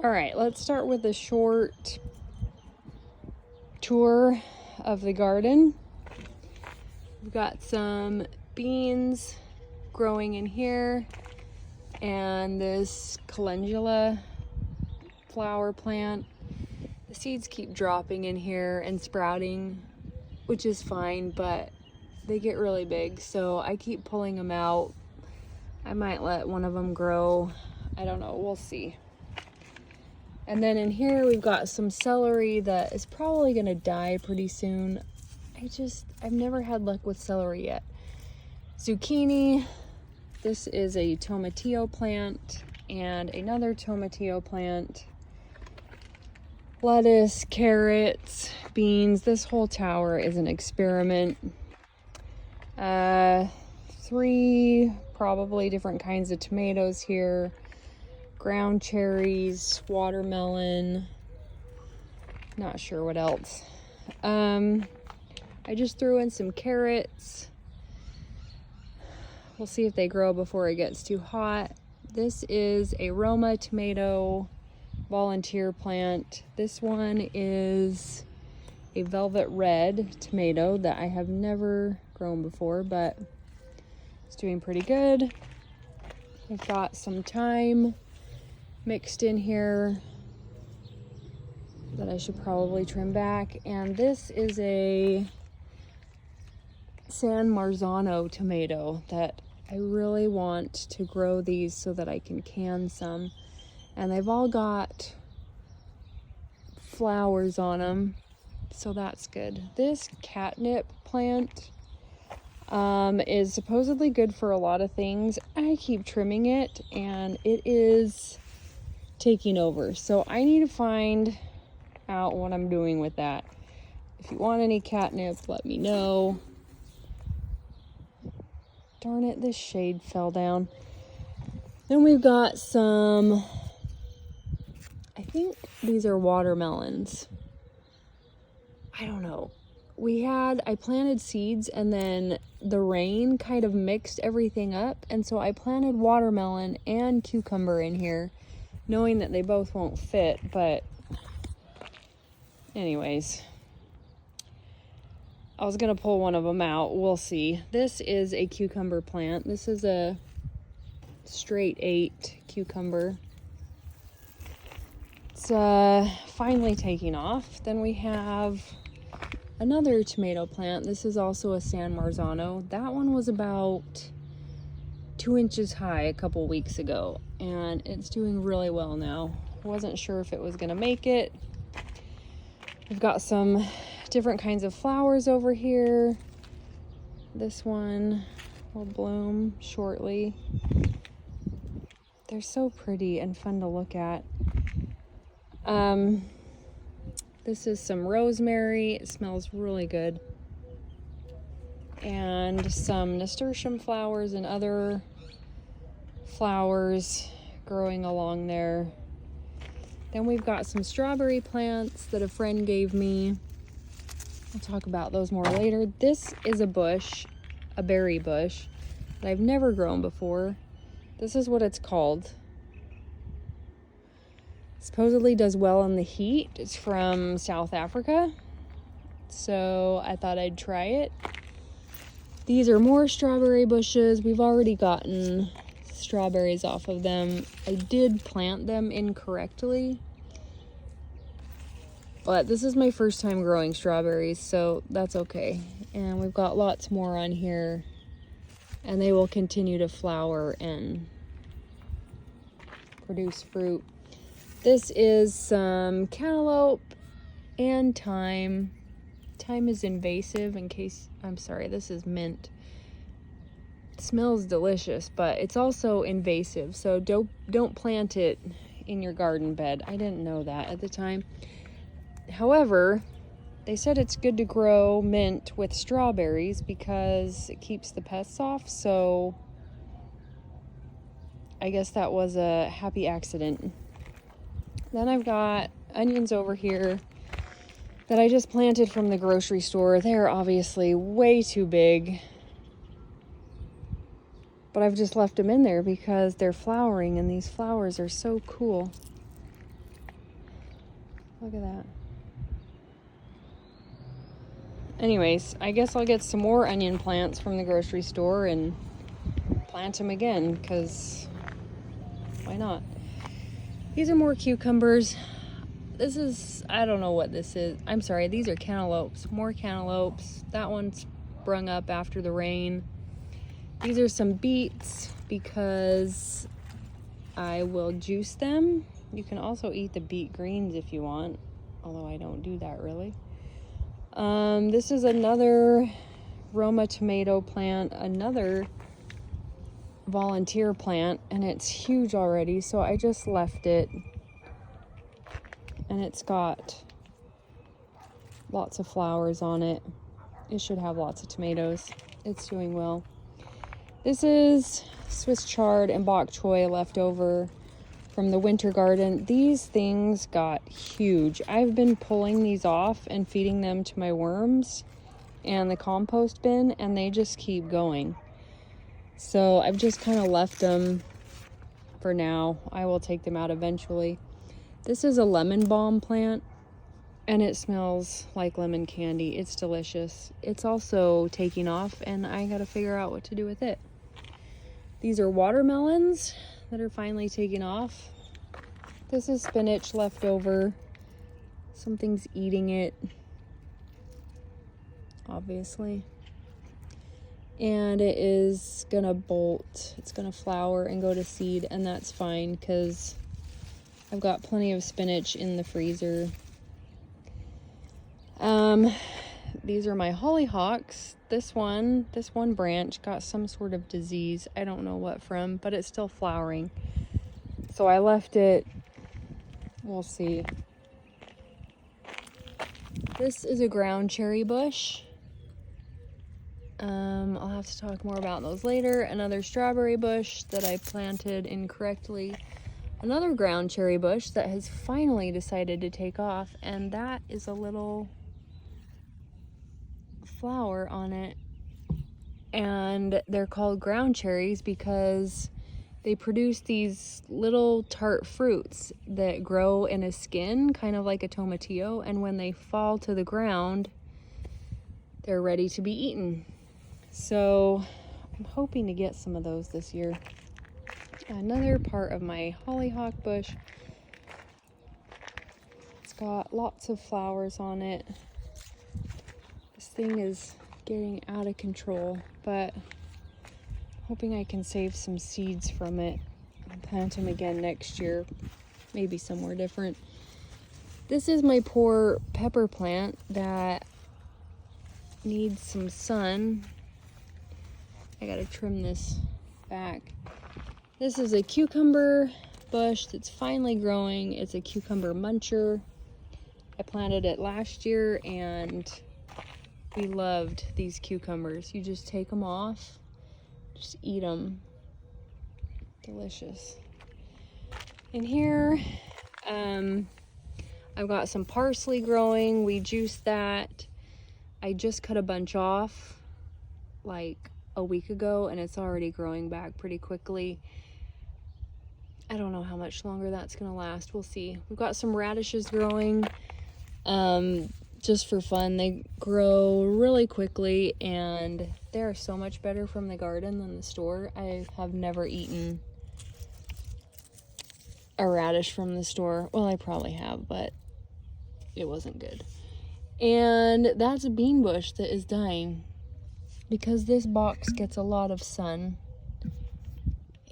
All right, let's start with a short tour of the garden. We've got some beans growing in here and this calendula flower plant. The seeds keep dropping in here and sprouting, which is fine, but they get really big, so I keep pulling them out. I might let one of them grow. I don't know, we'll see. And then in here we've got some celery that is probably gonna die pretty soon. I've never had luck with celery yet. Zucchini. This is a tomatillo plant and another tomatillo plant. Lettuce, carrots, beans. This whole tower is an experiment. 3 probably different kinds of tomatoes here. Ground cherries, watermelon, not sure what else. I just threw in some carrots. We'll see if they grow before it gets too hot. This is a Roma tomato volunteer plant. This one is a velvet red tomato that I have never grown before, but it's doing pretty good. I've got some thyme mixed in here that I should probably trim back. And this is a San Marzano tomato that I really want to grow these so that I can can some. And they've all got flowers on them, so that's good. This catnip plant is supposedly good for a lot of things. I keep trimming it and it is taking over, so I need to find out what I'm doing with that. If you want any catnip, let me know. Darn it, this shade fell down. Then we've got some, I think these are watermelons. I don't know. I planted seeds and then the rain kind of mixed everything up, and so I planted watermelon and cucumber in here, knowing that they both won't fit, but anyways, I was gonna pull one of them out. We'll see. This is a cucumber plant. This is a straight 8 cucumber. It's finally taking off. Then we have another tomato plant. This is also a San Marzano. That one was about 2 inches high a couple weeks ago, and it's doing really well now. Wasn't sure if it was gonna make it. We've got some different kinds of flowers over here. This one will bloom shortly. They're so pretty and fun to look at. This is some rosemary. It smells really good. And some nasturtium flowers and other flowers growing along there. Then we've got some strawberry plants that a friend gave me. I'll talk about those more later. This is a bush, a berry bush, that I've never grown before. This is what it's called. Supposedly does well in the heat. It's from South Africa, so I thought I'd try it. These are more strawberry bushes. We've already gotten strawberries off of them. I did plant them incorrectly, but this is my first time growing strawberries, so that's okay. And we've got lots more on here, and they will continue to flower and produce fruit. This is some cantaloupe and thyme. Thyme is invasive this is mint. It smells delicious, but it's also invasive, so don't plant it in your garden bed. I didn't know that at the time. However, they said it's good to grow mint with strawberries because it keeps the pests off, so I guess that was a happy accident. Then I've got onions over here that I just planted from the grocery store. They're obviously way too big, but I've just left them in there because they're flowering and these flowers are so cool. Look at that. Anyways, I guess I'll get some more onion plants from the grocery store and plant them again, because why not? These are more cucumbers. This is, I don't know what this is. I'm sorry, these are cantaloupes. More cantaloupes. That one sprung up after the rain. These are some beets because I will juice them. You can also eat the beet greens if you want, although I don't do that really. This is another Roma tomato plant, another volunteer plant, and it's huge already, so I just left it. And it's got lots of flowers on it. It should have lots of tomatoes. It's doing well. This is Swiss chard and bok choy left over from the winter garden. These things got huge. I've been pulling these off and feeding them to my worms and the compost bin, and they just keep going. So I've just kind of left them for now. I will take them out eventually. This is a lemon balm plant, and it smells like lemon candy. It's delicious. It's also taking off, and I gotta figure out what to do with it. These are watermelons that are finally taking off. This is spinach left over. Something's eating it, obviously. And it is gonna bolt. It's gonna flower and go to seed, and that's fine because I've got plenty of spinach in the freezer. These are my hollyhocks. This one branch got some sort of disease. I don't know what from, but it's still flowering. So I left it. We'll see. This is a ground cherry bush. I'll have to talk more about those later. Another strawberry bush that I planted incorrectly. Another ground cherry bush that has finally decided to take off, and that is a little flower on it. And they're called ground cherries because they produce these little tart fruits that grow in a skin, kind of like a tomatillo, and when they fall to the ground, they're ready to be eaten. So I'm hoping to get some of those this year. Another part of my hollyhock bush. It's got lots of flowers on it. This thing is getting out of control, but hoping I can save some seeds from it and plant them again next year, maybe somewhere different. This is my poor pepper plant that needs some sun. I gotta trim this back. This is a cucumber bush that's finally growing. It's a cucumber muncher. I planted it last year and we loved these cucumbers. You just take them off, just eat them. Delicious. In here, I've got some parsley growing. We juiced that. I just cut a bunch off like a week ago, and it's already growing back pretty quickly. I don't know how much longer that's gonna last. We'll see. We've got some radishes growing, just for fun. They grow really quickly, and they're so much better from the garden than the store. I have never eaten a radish from the store. Well, I probably have, but it wasn't good. And that's a bean bush that is dying because this box gets a lot of sun,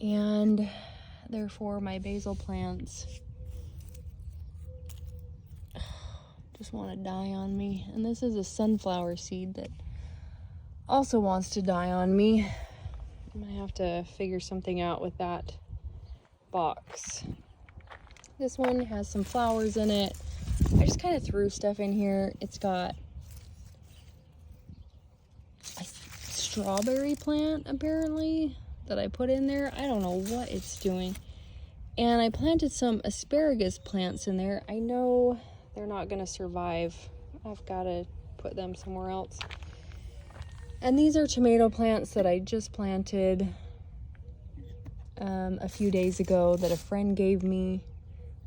and therefore my basil plants just want to die on me. And this is a sunflower seed that also wants to die on me. I'm gonna have to figure something out with that box. This one has some flowers in it. I just kind of threw stuff in here. It's got a strawberry plant apparently that I put in there. I don't know what it's doing. And I planted some asparagus plants in there. I know they're not gonna survive. I've got to put them somewhere else. And these are tomato plants that I just planted a few days ago that a friend gave me.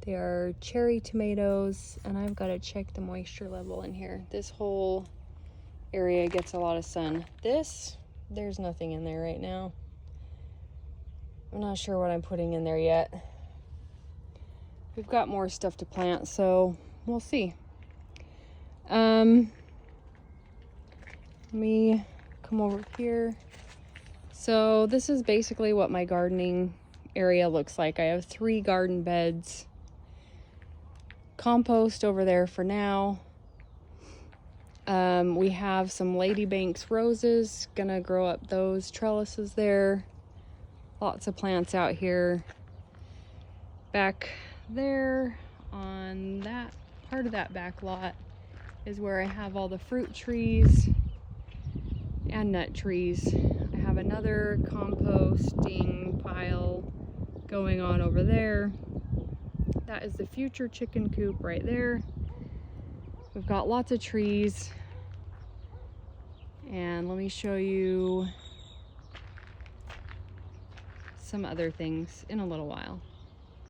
They are cherry tomatoes, and I've got to check the moisture level in here. This whole area gets a lot of sun. There's nothing in there right now. I'm not sure what I'm putting in there yet. We've got more stuff to plant, so we'll see. Let me come over here. So this is basically what my gardening area looks like. I have 3 garden beds. Compost over there for now. We have some Ladybanks roses. Gonna grow up those trellises there. Lots of plants out here. Back there on that part of that back lot is where I have all the fruit trees and nut trees. I have another composting pile going on over there. That is the future chicken coop right there. We've got lots of trees. And let me show you some other things in a little while.